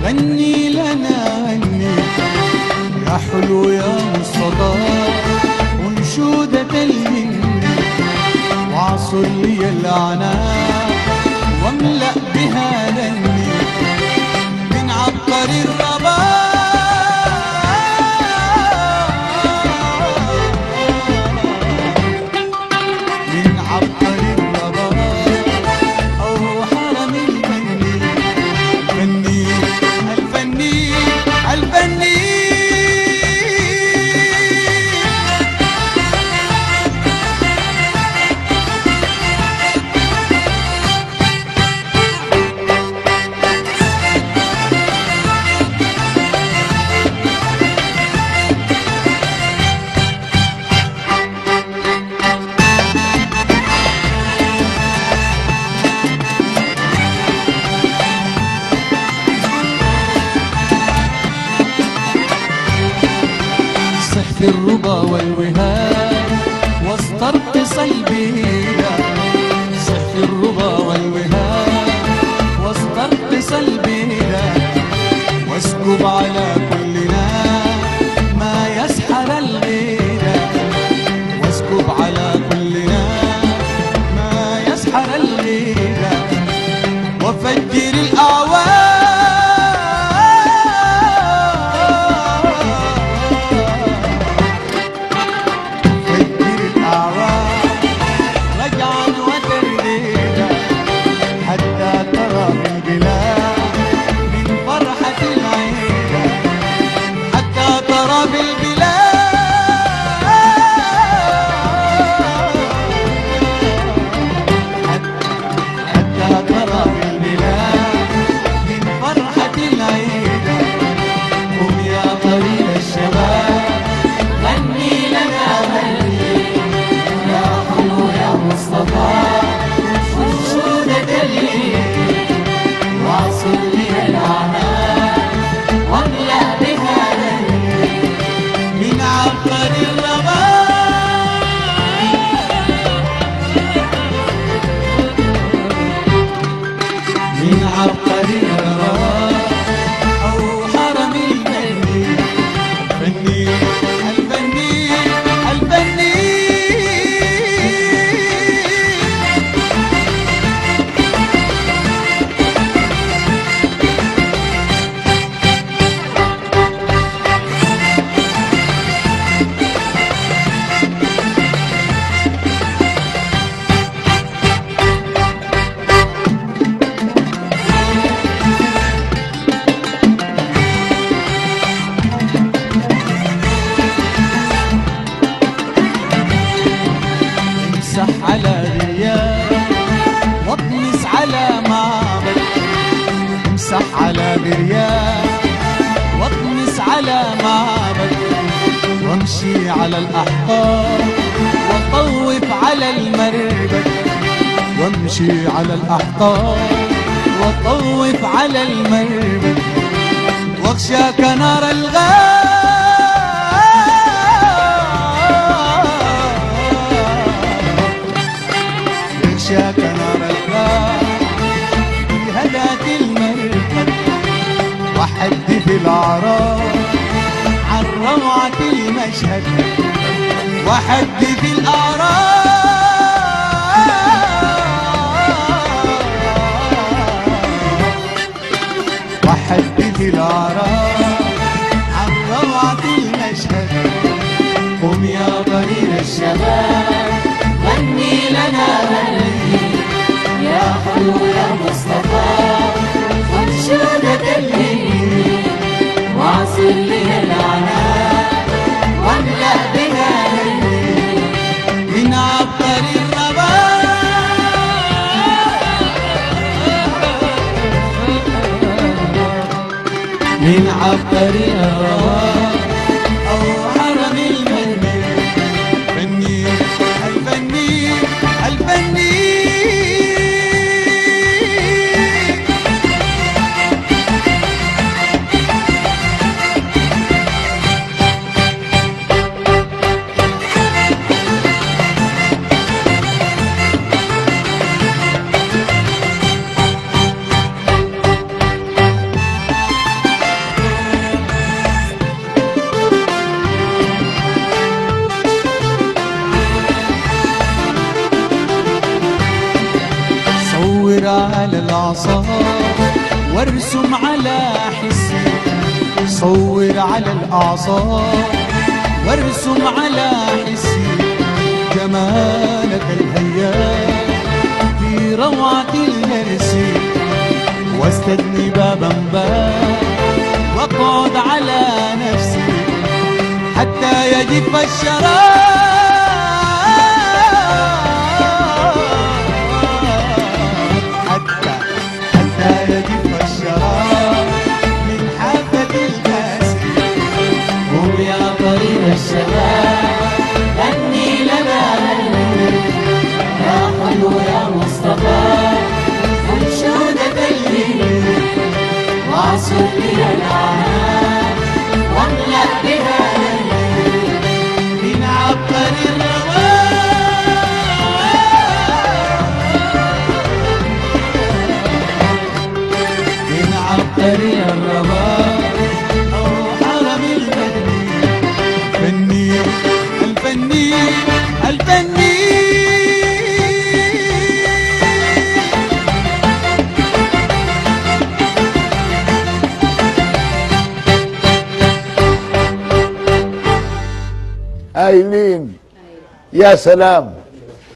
غني لنا غني يا حلو يا مصطفى وانشودة المني واعصر لي العناء واملأ بها دني من عبقر الرباب من عبقر الرباب أو حرم الفني الفني الفني الفني في الربا والوهاب واسترقص البلا صح في الربا والوهاب واسترقص البلا واسكب على كلنا ما يسحر الغيرة واسكب على كلنا ما يسحر الغيرة وفجر الأعوام من عبقري الرباب أو حرم الفني الفني الفني الفني على غريان واطمس على معبد امسح على غريان واطمس على معبد وامشي على الأحقار وطوف على المربد وامشي على الأحقار وطوف على المربد واغشاك نار الغاب يغشاك نار الغاب في هداة المرقد وحد في الأعراض عن روعة المشهد وحد في الأعراض وحد في الأعراض عن روعة المشهد قم يا ضرير الشباب غني لنا غني يا حلو يا مصطفى وانشودة الليل واعصر لي العناء واملأ بها من عبقري الرباب من عبقري الرباب أو حرم المهدي فني الفني الفني صور على الأعصاب وارسم على حسي صور على الأعصاب وارسم على حسي جمالك الهيام في روعة النرسي واستدني بابا باب واقعد على نفسي حتى يجف الشراب حتى يجف الشراب من حافة الكاس قم يا طريق الشباب غني لنا يا حلو يا مصطفى أنشودة الليل واعصر بها الأعمال واملأ بها من عبقري الرباب من عبقري الرباب أو حرم المهدي فني الفني الفني آيلين يا سلام